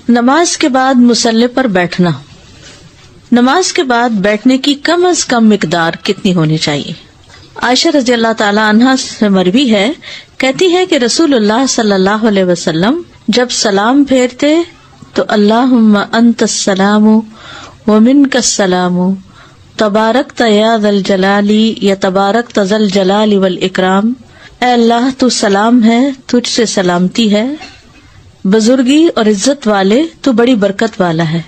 نماز کے بعد مصلی پر بیٹھنا. نماز کے بعد بیٹھنے کی کم از کم مقدار کتنی ہونی چاہیے؟ عائشہ رضی اللہ تعالی عنہا سے مروی ہے، کہتی ہے کہ رسول اللہ صلی اللہ علیہ وسلم جب سلام پھیرتے تو اللہم انت السلام ومنک السلام تبارکت یا ذا الجلال یا تبارکت ذا الجلال والاکرام، اے اللہ تو سلام ہے، تجھ سے سلامتی ہے، بزرگی اور عزت والے تو بڑی برکت والا ہے.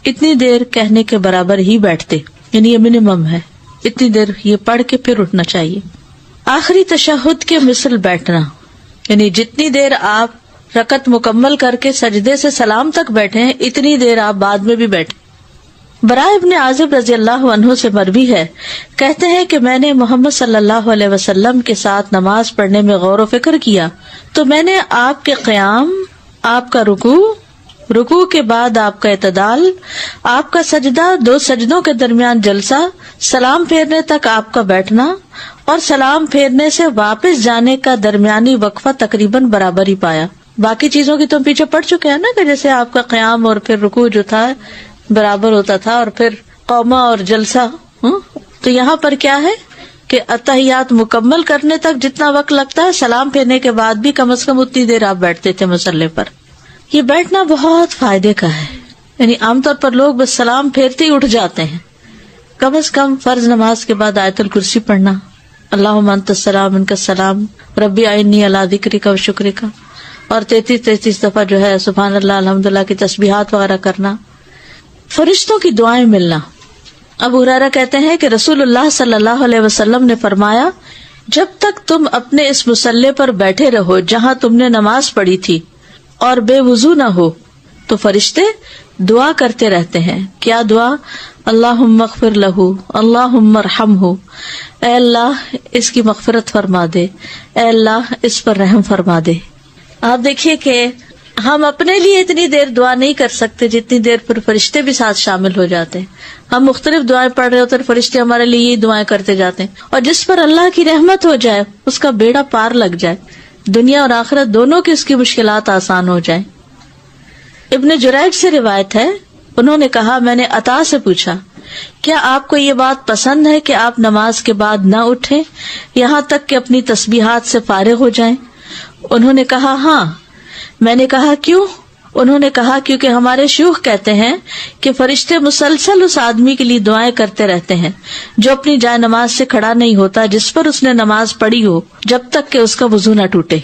اتنی دیر کہنے کے برابر ہی بیٹھتے، یعنی یہ منیمم ہے، اتنی دیر یہ پڑھ کے پھر اٹھنا چاہیے. آخری تشہد کے مثل بیٹھنا، یعنی جتنی دیر آپ رکعت مکمل کر کے سجدے سے سلام تک بیٹھے ہیں اتنی دیر آپ بعد میں بھی بیٹھیں. براء ابن عازب رضی اللہ عنہ سے مروی ہے، کہتے ہیں کہ میں نے محمد صلی اللہ علیہ وسلم کے ساتھ نماز پڑھنے میں غور و فکر کیا تو میں نے آپ کے قیام، آپ کا رکوع کے بعد آپ کا اعتدال، آپ کا سجدہ، 2 سجدوں کے درمیان جلسہ، سلام پھیرنے تک آپ کا بیٹھنا اور سلام پھیرنے سے واپس جانے کا درمیانی وقفہ تقریباً برابر ہی پایا. باقی چیزوں کی تو پیچھے پڑ چکے ہیں نا، کہ جیسے آپ کا قیام اور پھر رکوع جو تھا برابر ہوتا تھا اور پھر قومہ اور جلسہ. تو یہاں پر کیا ہے کہ اتحیات مکمل کرنے تک جتنا وقت لگتا ہے، سلام پھیرنے کے بعد بھی کم از کم اتنی دیر آپ بیٹھتے تھے مصلی پر. یہ بیٹھنا بہت فائدے کا ہے، یعنی عام طور پر لوگ بس سلام پھیرتے ہی اٹھ جاتے ہیں. کم از کم فرض نماز کے بعد آیت الکرسی پڑھنا، اللہم انت السلام منک السلام ربی اعنی علی ذکرک و شکرک، اور 33 دفعہ جو ہے سبحان اللہ الحمدللہ کی تسبیحات وغیرہ کرنا. فرشتوں کی دعائیں ملنا. ابو ہریرہ کہتے ہیں کہ رسول اللہ صلی اللہ علیہ وسلم نے فرمایا، جب تک تم اپنے اس مصلی پر بیٹھے رہو جہاں تم نے نماز پڑھی تھی اور بے وضو نہ ہو تو فرشتے دعا کرتے رہتے ہیں. کیا دعا؟ اللہم اغفر لہ، اللہم ارحمہ، اے اللہ اس کی مغفرت فرما دے، اے اللہ اس پر رحم فرما دے. آپ دیکھیے کہ ہم اپنے لیے اتنی دیر دعا نہیں کر سکتے جتنی دیر پر فرشتے بھی ساتھ شامل ہو جاتے ہیں. ہم مختلف دعائیں پڑھ رہے ہوتے ہیں، فرشتے ہمارے لیے یہ دعائیں کرتے جاتے ہیں، اور جس پر اللہ کی رحمت ہو جائے اس کا بیڑا پار لگ جائے، دنیا اور آخرت دونوں کی اس کی مشکلات آسان ہو جائیں. ابن جریج سے روایت ہے، انہوں نے کہا میں نے عطا سے پوچھا کیا آپ کو یہ بات پسند ہے کہ آپ نماز کے بعد نہ اٹھیں یہاں تک کہ اپنی تسبیحات سے فارغ ہو جائیں؟ انہوں نے کہا ہاں. میں نے کہا کیوں؟ انہوں نے کہا کیونکہ ہمارے شیوخ کہتے ہیں کہ فرشتے مسلسل اس آدمی کے لیے دعائیں کرتے رہتے ہیں جو اپنی جائے نماز سے کھڑا نہیں ہوتا جس پر اس نے نماز پڑھی ہو جب تک کہ اس کا وضو نہ ٹوٹے.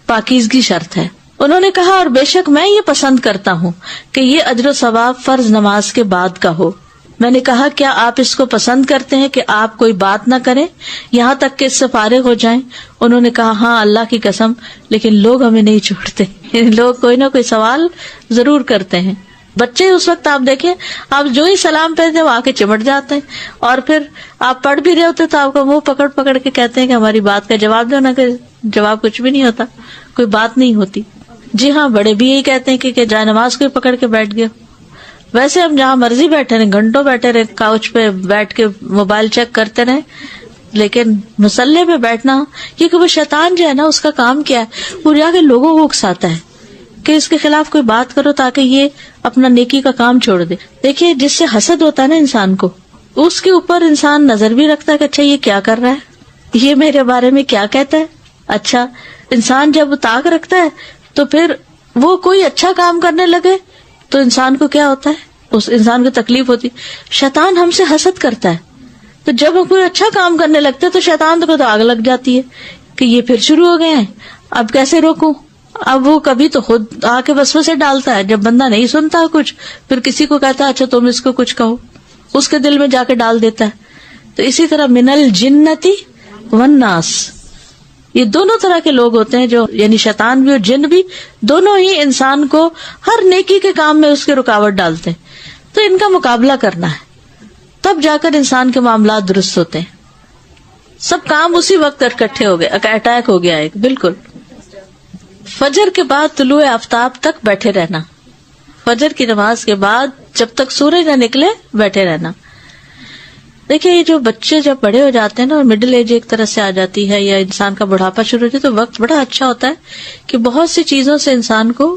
پاکیزگی شرط ہے. انہوں نے کہا اور بے شک میں یہ پسند کرتا ہوں کہ یہ اجر و ثواب فرض نماز کے بعد کا ہو. میں نے کہا کیا آپ اس کو پسند کرتے ہیں کہ آپ کوئی بات نہ کریں یہاں تک کہ اس سے فارغ ہو جائیں؟ انہوں نے کہا ہاں اللہ کی قسم، لیکن لوگ ہمیں نہیں چھوڑتے، لوگ کوئی نہ کوئی سوال ضرور کرتے ہیں. بچے اس وقت آپ دیکھیں، آپ جو ہی سلام پہنتے وہ آ کے چمٹ جاتے ہیں، اور پھر آپ پڑھ بھی رہے ہوتے تو آپ کا منہ پکڑ پکڑ کے کہتے ہیں کہ ہماری بات کا جواب دو، نہ کہ جواب کچھ بھی نہیں ہوتا، کوئی بات نہیں ہوتی. جی ہاں، بڑے بھی یہی کہتے ہیں کہ جائے نماز کو پکڑ کے بیٹھ گئے. ویسے ہم جہاں مرضی بیٹھے رہے، گھنٹوں بیٹھے رہے، کاؤچ پہ بیٹھ کے موبائل چیک کرتے رہے، لیکن مصلی پہ بیٹھنا، کیونکہ وہ شیطان جو ہے نا اس کا کام کیا ہے، وہ جا کے لوگوں کو اکساتا ہے کہ اس کے خلاف کوئی بات کرو تاکہ یہ اپنا نیکی کا کام چھوڑ دے. دیکھیے جس سے حسد ہوتا ہے نا انسان کو، اس کے اوپر انسان نظر بھی رکھتا ہے کہ اچھا یہ کیا کر رہا ہے، یہ میرے بارے میں کیا کہتا ہے. اچھا انسان جب طاق رکھتا ہے تو پھر وہ کوئی اچھا کام کرنے لگے تو انسان کو کیا ہوتا ہے، اس انسان کو تکلیف ہوتی. شیطان ہم سے حسد کرتا ہے، تو جب ہم کوئی اچھا کام کرنے لگتے تو شیطان کو تو آگ لگ جاتی ہے کہ یہ پھر شروع ہو گئے ہیں، اب کیسے روکوں. اب وہ کبھی تو خود آ کے وسوسے ڈالتا ہے، جب بندہ نہیں سنتا کچھ پھر کسی کو کہتا ہے اچھا تم اس کو کچھ کہو، اس کے دل میں جا کے ڈال دیتا ہے. تو اسی طرح من الجنتی والناس، یہ دونوں طرح کے لوگ ہوتے ہیں، جو یعنی شیطان بھی اور جن بھی، دونوں ہی انسان کو ہر نیکی کے کام میں اس کے رکاوٹ ڈالتے ہیں. تو ان کا مقابلہ کرنا ہے، تب جا کر انسان کے معاملات درست ہوتے ہیں. سب کام اسی وقت اکٹھے ہو گئے، اٹیک ہو گیا ایک. بالکل فجر کے بعد طلوع آفتاب تک بیٹھے رہنا، فجر کی نماز کے بعد جب تک سورج نہ نکلے بیٹھے رہنا. دیکھیں یہ جو بچے جب بڑے ہو جاتے ہیں نا اور مڈل ایج ایک طرح سے آ جاتی ہے یا انسان کا بڑھاپا شروع ہوتا ہے تو وقت بڑا اچھا ہوتا ہے کہ بہت سی چیزوں سے انسان کو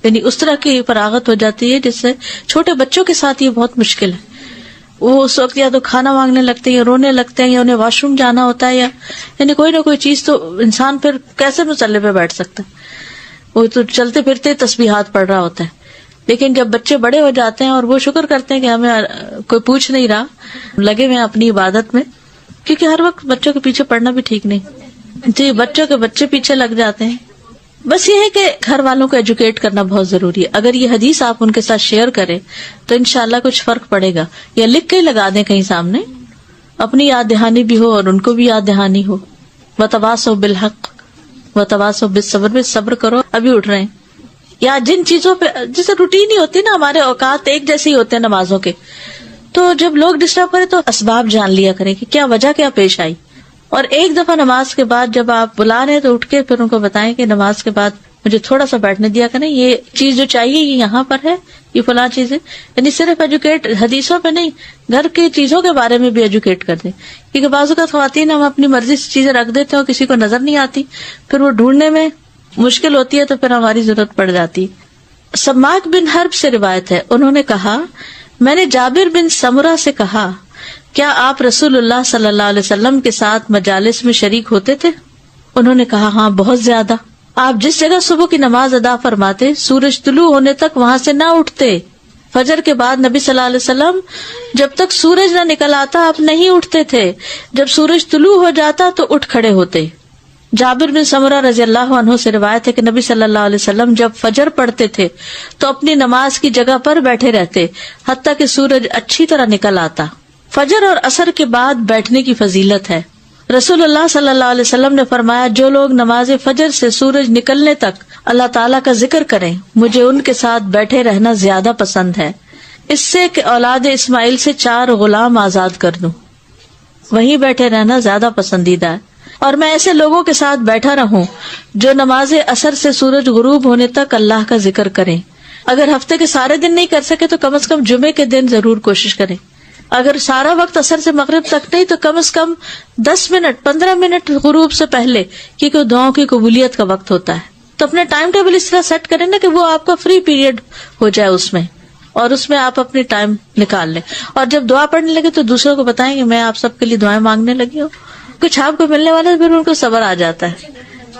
یعنی اس طرح کی فراغت ہو جاتی ہے جس سے چھوٹے بچوں کے ساتھ یہ بہت مشکل ہے. وہ اس وقت یا تو کھانا مانگنے لگتے ہیں یا رونے لگتے ہیں یا انہیں واش روم جانا ہوتا ہے, یا یعنی کوئی نہ کوئی چیز, تو انسان پھر کیسے مصلی پہ بیٹھ سکتا ہے؟ وہ تو چلتے پھرتے تسبیحات پڑھ رہا ہوتا ہے. لیکن جب بچے بڑے ہو جاتے ہیں اور وہ شکر کرتے ہیں کہ ہمیں کوئی پوچھ نہیں رہا, لگے ہوئے اپنی عبادت میں, کیونکہ ہر وقت بچوں کے پیچھے پڑھنا بھی ٹھیک نہیں, جی بچوں کے بچے پیچھے لگ جاتے ہیں. بس یہ ہے کہ گھر والوں کو ایجوکیٹ کرنا بہت ضروری ہے. اگر یہ حدیث آپ ان کے ساتھ شیئر کریں تو انشاءاللہ کچھ فرق پڑے گا, یا لکھ کے لگا دیں کہیں سامنے, اپنی یاد دہانی بھی ہو اور ان کو بھی یاد دہانی ہو. وتواصوا بالحق وتواصوا بالصبر, میں صبر کرو, ابھی اٹھ رہے ہیں. یا جن چیزوں پہ جیسے روٹین ہی ہوتی نا, ہمارے اوقات ایک جیسے ہی ہوتے ہیں نمازوں کے, تو جب لوگ ڈسٹرب کریں تو اسباب جان لیا کریں کہ کیا وجہ کیا پیش آئی. اور ایک دفعہ نماز کے بعد جب آپ بلا رہے ہیں تو اٹھ کے پھر ان کو بتائیں کہ نماز کے بعد مجھے تھوڑا سا بیٹھنے دیا کریں, یہ چیز جو چاہیے یہ یہاں پر ہے, یہ فلاں چیز ہے. یعنی صرف ایجوکیٹ حدیثوں پہ نہیں, گھر کی چیزوں کے بارے میں بھی ایجوکیٹ کر دیں. کیونکہ بعض اوقات خواتین ہم اپنی مرضی سے چیزیں رکھ دیتے ہیں اور کسی کو نظر نہیں آتی, پھر وہ ڈھونڈنے میں مشکل ہوتی ہے, تو پھر ہماری ضرورت پڑ جاتی. سماک بن حرب سے روایت ہے, انہوں نے کہا میں نے جابر بن سمرہ سے کہا کیا آپ رسول اللہ صلی اللہ علیہ وسلم کے ساتھ مجالس میں شریک ہوتے تھے؟ انہوں نے کہا ہاں بہت زیادہ. آپ جس جگہ صبح کی نماز ادا فرماتے سورج طلوع ہونے تک وہاں سے نہ اٹھتے. فجر کے بعد نبی صلی اللہ علیہ وسلم جب تک سورج نہ نکل آتا آپ نہیں اٹھتے تھے, جب سورج طلوع ہو جاتا تو اٹھ کھڑے ہوتے. جابر بن سمرہ رضی اللہ عنہ سے روایت ہے کہ نبی صلی اللہ علیہ وسلم جب فجر پڑھتے تھے تو اپنی نماز کی جگہ پر بیٹھے رہتے حتیٰ کہ سورج اچھی طرح نکل آتا. فجر اور عصر کے بعد بیٹھنے کی فضیلت ہے. رسول اللہ صلی اللہ علیہ وسلم نے فرمایا جو لوگ نماز فجر سے سورج نکلنے تک اللہ تعالیٰ کا ذکر کریں مجھے ان کے ساتھ بیٹھے رہنا زیادہ پسند ہے, اس سے کہ اولاد اسماعیل سے 4 غلام آزاد کر دوں. وہیں بیٹھے رہنا زیادہ پسندیدہ ہے. اور میں ایسے لوگوں کے ساتھ بیٹھا رہوں جو نماز عصر سے سورج غروب ہونے تک اللہ کا ذکر کریں. اگر ہفتے کے سارے دن نہیں کر سکے تو کم از کم جمعے کے دن ضرور کوشش کریں. اگر سارا وقت عصر سے مغرب تک نہیں تو کم از کم 10 منٹ 15 منٹ غروب سے پہلے, کیونکہ دعاؤں کی قبولیت کا وقت ہوتا ہے. تو اپنے ٹائم ٹیبل اس طرح سیٹ کریں نا کہ وہ آپ کا فری پیریڈ ہو جائے اس میں, اور اس میں آپ اپنی ٹائم نکال لیں. اور جب دعا پڑھنے لگے تو دوسروں کو بتائیں کہ میں آپ سب کے لیے دعائیں مانگنے لگی ہوں. کچھ آپ کو ملنے والا پھر ان کو صبر آ جاتا ہے.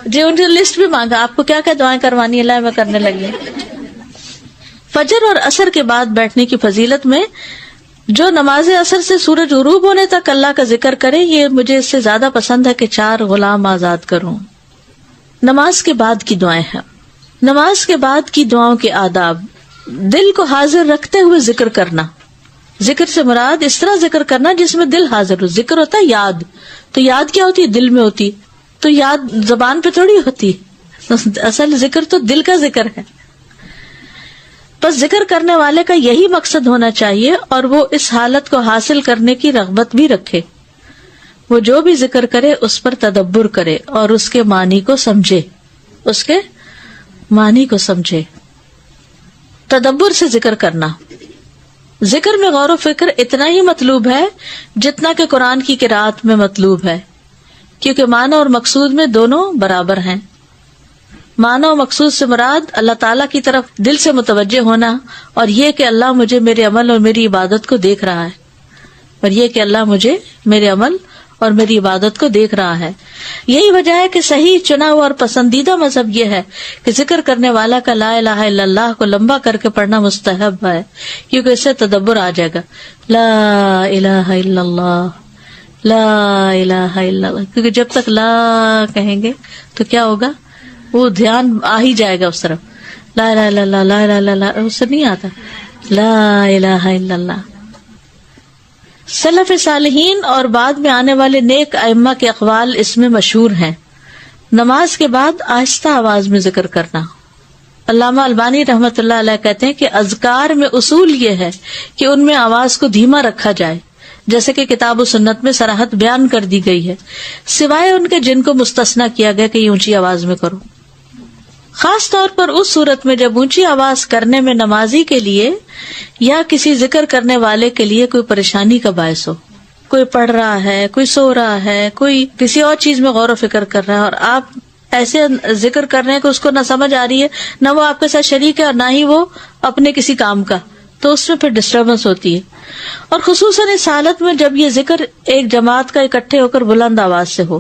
جی ان کی لسٹ بھی مانگا آپ کو کیا کیا دعائیں کروانی ہے, اللہ میں کرنے لگی. فجر اور عصر کے بعد بیٹھنے کی فضیلت میں جو نماز عصر سے سورج غروب ہونے تک اللہ کا ذکر کرے یہ مجھے اس سے زیادہ پسند ہے کہ 4 غلام آزاد کروں. نماز کے بعد کی دعائیں ہیں. نماز کے بعد کی دعاؤں کے آداب, دل کو حاضر رکھتے ہوئے ذکر کرنا. ذکر سے مراد اس طرح ذکر کرنا جس میں دل حاضر ہو. ذکر ہوتا ہے یاد, تو یاد کیا ہوتی ہے؟ دل میں ہوتی. تو یاد زبان پہ تھوڑی ہوتی, اصل ذکر تو دل کا ذکر ہے. بس ذکر کرنے والے کا یہی مقصد ہونا چاہیے اور وہ اس حالت کو حاصل کرنے کی رغبت بھی رکھے. وہ جو بھی ذکر کرے اس پر تدبر کرے اور اس کے معنی کو سمجھے, اس کے معنی کو سمجھے. تدبر سے ذکر کرنا. ذکر میں غور و فکر اتنا ہی مطلوب ہے جتنا کہ قرآن کی قرأت میں مطلوب ہے, کیونکہ معنی اور مقصود میں دونوں برابر ہیں. معنی و مقصود سے مراد اللہ تعالیٰ کی طرف دل سے متوجہ ہونا, اور یہ کہ اللہ مجھے میرے عمل اور میری عبادت کو دیکھ رہا ہے, اور یہ کہ اللہ مجھے میرے عمل اور میری عبادت کو دیکھ رہا ہے. یہی وجہ ہے کہ صحیح چنا ہوا اور پسندیدہ مذہب یہ ہے کہ ذکر کرنے والا کا لا الہ الا اللہ کو لمبا کر کے پڑھنا مستحب ہے, کیونکہ اس سے تدبر آ جائے گا. لا الہ الا اللہ لا الہ الا اللہ, کیونکہ جب تک لا کہیں گے تو کیا ہوگا, وہ دھیان آ ہی جائے گا اس طرف. لا الہ الا اللہ لا الہ الا اللہ اس سے نہیں آتا, لا الہ الا اللہ. سلف صالحین اور بعد میں آنے والے نیک ائمہ کے اقوال اس میں مشہور ہیں. نماز کے بعد آہستہ آواز میں ذکر کرنا. علامہ البانی رحمۃ اللہ علیہ کہتے ہیں کہ اذکار میں اصول یہ ہے کہ ان میں آواز کو دھیما رکھا جائے, جیسے کہ کتاب و سنت میں صراحت بیان کر دی گئی ہے, سوائے ان کے جن کو مستثنا کیا گیا کہ یہ اونچی آواز میں کرو. خاص طور پر اس صورت میں جب اونچی آواز کرنے میں نمازی کے لیے یا کسی ذکر کرنے والے کے لیے کوئی پریشانی کا باعث ہو. کوئی پڑھ رہا ہے, کوئی سو رہا ہے, کوئی کسی اور چیز میں غور و فکر کر رہا ہے, اور آپ ایسے ذکر کر رہے ہیں کہ اس کو نہ سمجھ آ رہی ہے، نہ وہ آپ کے ساتھ شریک ہے اور نہ ہی وہ اپنے کسی کام کا، تو اس میں پھر ڈسٹربنس ہوتی ہے. اور خصوصاً اس حالت میں جب یہ ذکر ایک جماعت کا اکٹھے ہو کر بلند آواز سے ہو.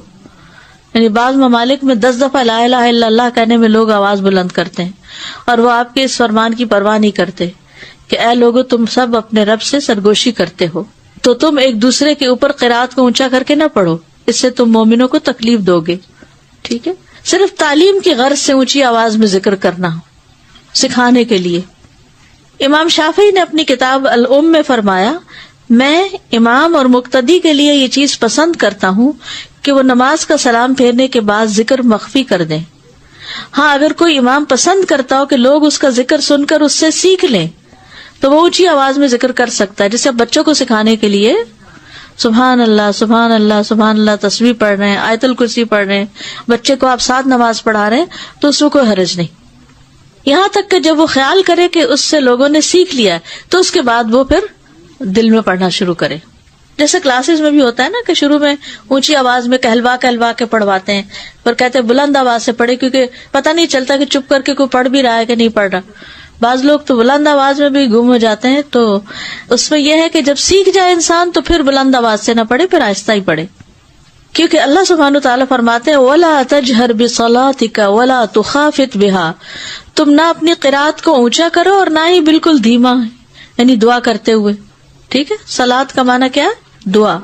یعنی بعض ممالک میں 10 دفعہ لا الہ الا اللہ کہنے میں لوگ آواز بلند کرتے ہیں، اور وہ آپ کے اس فرمان کی پرواہ نہیں کرتے کہ اے لوگو تم سب اپنے رب سے سرگوشی کرتے ہو، تو تم ایک دوسرے کے اوپر قرات کو اونچا کر کے نہ پڑھو، اس سے تم مومنوں کو تکلیف دو گے. ٹھیک ہے، صرف تعلیم کی غرض سے اونچی آواز میں ذکر کرنا، سکھانے کے لیے. امام شافعی نے اپنی کتاب الام میں فرمایا، میں امام اور مقتدی کے لیے یہ چیز پسند کرتا ہوں کہ وہ نماز کا سلام پھیرنے کے بعد ذکر مخفی کر دیں. ہاں اگر کوئی امام پسند کرتا ہو کہ لوگ اس کا ذکر سن کر اس سے سیکھ لیں تو وہ اونچی آواز میں ذکر کر سکتا ہے. جیسے بچوں کو سکھانے کے لیے سبحان اللہ سبحان اللہ سبحان اللہ تسبیح پڑھ رہے ہیں، آیت الکرسی پڑھ رہے ہیں، بچے کو آپ ساتھ نماز پڑھا رہے ہیں تو اس میں کوئی حرج نہیں، یہاں تک کہ جب وہ خیال کرے کہ اس سے لوگوں نے سیکھ لیا ہے تو اس کے بعد وہ پھر دل میں پڑھنا شروع کرے. جیسے کلاسز میں بھی ہوتا ہے نا کہ شروع میں اونچی آواز میں کہلوا کہلوا کے پڑھواتے ہیں، پر کہتے ہیں بلند آواز سے پڑھے، کیونکہ پتہ نہیں چلتا کہ چپ کر کے کوئی پڑھ بھی رہا ہے کہ نہیں پڑھ رہا. بعض لوگ تو بلند آواز میں بھی گم ہو جاتے ہیں، تو اس میں یہ ہے کہ جب سیکھ جائے انسان تو پھر بلند آواز سے نہ پڑھے، پھر آہستہ ہی پڑھے. کیونکہ اللہ سبحانہ وتعالیٰ فرماتے ہیں وَلَا تَجْهَرْ بِصَلَاتِكَ وَلَا تُخَافِتْ بِهَا، تم نہ اپنی قرات کو اونچا کرو اور نہ ہی بالکل دھیما، یعنی دعا کرتے ہوئے. ٹھیک ہے، صلات کا معنی کیا ہے؟ دعا.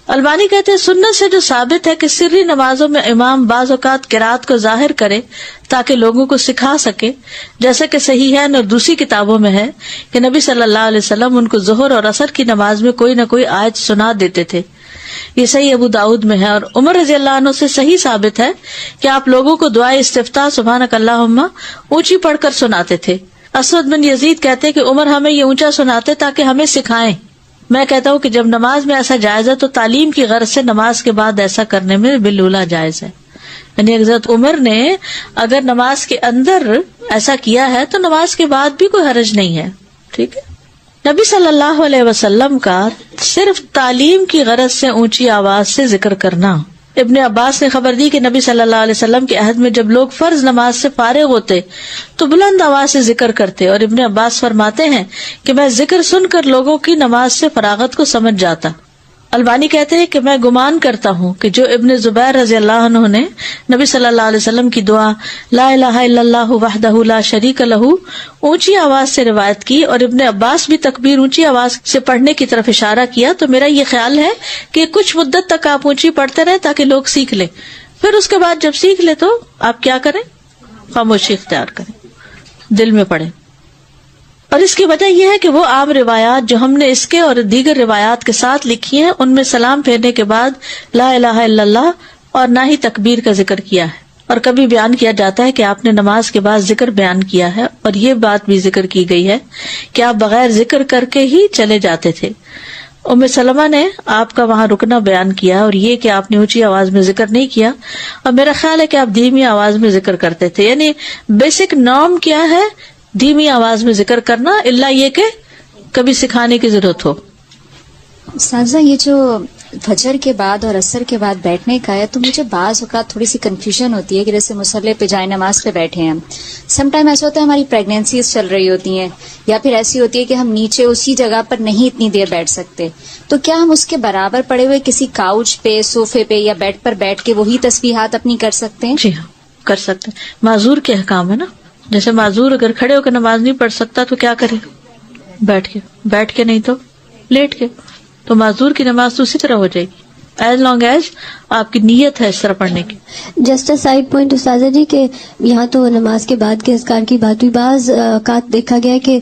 البانی کہتے ہیں سنت سے جو ثابت ہے کہ سری نمازوں میں امام بعض اوقات قرات کو ظاہر کرے تاکہ لوگوں کو سکھا سکے، جیسا کہ صحیح ہے اور دوسری کتابوں میں ہے کہ نبی صلی اللہ علیہ وسلم ان کو ظہر اور عصر کی نماز میں کوئی نہ کوئی آیت سنا دیتے تھے. یہ صحیح ابو داؤد میں ہے. اور عمر رضی اللہ عنہ سے صحیح ثابت ہے کہ آپ لوگوں کو دعائے استفتاح سبحانک اللہم اونچی پڑھ کر سناتے تھے. اسود بن یزید کہتے کہ عمر ہمیں یہ اونچا سناتے تاکہ ہمیں سکھائیں. میں کہتا ہوں کہ جب نماز میں ایسا جائز ہے تو تعلیم کی غرض سے نماز کے بعد ایسا کرنے میں بالولا جائز ہے. یعنی حضرت عمر نے اگر نماز کے اندر ایسا کیا ہے تو نماز کے بعد بھی کوئی حرج نہیں ہے. ٹھیک ہے. نبی صلی اللہ علیہ وسلم کا صرف تعلیم کی غرض سے اونچی آواز سے ذکر کرنا. ابن عباس نے خبر دی کہ نبی صلی اللہ علیہ وسلم کے عہد میں جب لوگ فرض نماز سے فارغ ہوتے تو بلند آواز سے ذکر کرتے، اور ابن عباس فرماتے ہیں کہ میں ذکر سن کر لوگوں کی نماز سے فراغت کو سمجھ جاتا. البانی کہتے ہیں کہ میں گمان کرتا ہوں کہ جو ابن زبیر رضی اللہ عنہ نے نبی صلی اللہ علیہ وسلم کی دعا لا الہ الا اللہ وحدہ لا شریک لہ اونچی آواز سے روایت کی، اور ابن عباس بھی تکبیر اونچی آواز سے پڑھنے کی طرف اشارہ کیا، تو میرا یہ خیال ہے کہ کچھ مدت تک آپ اونچی پڑھتے رہیں تاکہ لوگ سیکھ لیں، پھر اس کے بعد جب سیکھ لے تو آپ کیا کریں؟ خاموشی اختیار کریں، دل میں پڑھیں. اور اس کی وجہ یہ ہے کہ وہ عام روایات جو ہم نے اس کے اور دیگر روایات کے ساتھ لکھی ہیں ان میں سلام پھیرنے کے بعد لا الہ الا اللہ اور نہ ہی تکبیر کا ذکر کیا ہے. اور کبھی بیان کیا جاتا ہے کہ آپ نے نماز کے بعد ذکر بیان کیا ہے، اور یہ بات بھی ذکر کی گئی ہے کہ آپ بغیر ذکر کر کے ہی چلے جاتے تھے. ام سلمہ نے آپ کا وہاں رکنا بیان کیا، اور یہ کہ آپ نے اونچی آواز میں ذکر نہیں کیا، اور میرا خیال ہے کہ آپ دھیمی آواز میں ذکر کرتے تھے. یعنی بیسک نارم کیا ہے؟ دھیمی آواز میں ذکر کرنا، الا یہ کہ کبھی سکھانے کی ضرورت ہو. سازا یہ جو فجر کے بعد اور عصر کے بعد بیٹھنے کا ہے تو مجھے بعض اوقات تھوڑی سی کنفیوژن ہوتی ہے کہ جیسے مصلی پہ جائے نماز پہ بیٹھے ہیں، سم ٹائم ایسا ہوتا ہے ہماری پریگنینسیز چل رہی ہوتی ہیں، یا پھر ایسی ہوتی ہے کہ ہم نیچے اسی جگہ پر نہیں اتنی دیر بیٹھ سکتے، تو کیا ہم اس کے برابر پڑے ہوئے کسی کاؤچ پہ، صوفے پہ یا بیڈ پر بیٹھ کے وہی تسبیحات اپنی کر سکتے ہیں؟ جی ہاں کر سکتے ہیں. معذور کے احکام ہے نا، جیسے معذور اگر کھڑے ہو کر نماز نہیں پڑھ سکتا تو کیا کرے؟ بیٹھ کے نہیں تو لیٹ کے. تو معذور کی نماز تو اسی طرح ہو جائے گی ایز لانگ ایز آپ کی نیت ہے اس طرح پڑھنے کی. جسٹ اے سائڈ پوائنٹ استاذہ جی کہ یہاں تو نماز کے بعد کے اذکار کی بات ہوئی، بعض اوقات دیکھا گیا کہ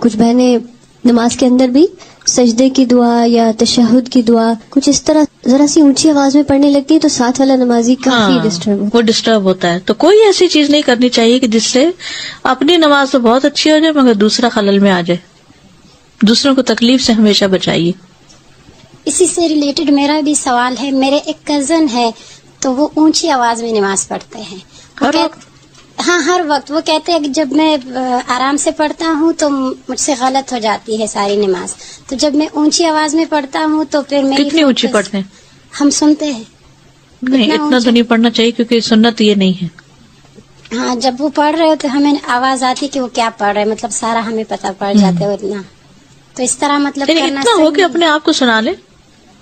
کچھ بہنیں نماز کے اندر بھی سجدے کی دعا یا تشہد کی دعا کچھ اس طرح ذرا سی اونچی آواز میں پڑھنے لگتی ہے تو ساتھ والا نمازی کافی وہ ڈسٹرب ہوتا ہے. تو کوئی ایسی چیز نہیں کرنی چاہیے کہ جس سے اپنی نماز تو بہت اچھی ہو جائے مگر دوسرا خلل میں آ جائے. دوسروں کو تکلیف سے ہمیشہ بچائیے. اسی سے ریلیٹڈ میرا بھی سوال ہے. میرے ایک کزن ہے تو وہ اونچی آواز میں نماز پڑھتے ہیں ہر وقت. وہ کہتے ہیں کہ جب میں آرام سے پڑھتا ہوں تو مجھ سے غلط ہو جاتی ہے ساری نماز، تو جب میں اونچی آواز میں پڑھتا ہوں تو پھر میں کتنی اونچی پڑھتے ہیں؟ ہم سنتے ہیں نہیں اتنا تو نہیں پڑھنا چاہیے کیونکہ سنت یہ نہیں ہے. ہاں جب وہ پڑھ رہے ہوتے ہمیں آواز آتی کہ وہ کیا پڑھ رہے، مطلب سارا ہمیں پتہ پڑ جاتا ہے اتنا. تو اس طرح مطلب یعنی کرنا اتنا ہو صحیح کہ اپنے آپ کو سنا لے.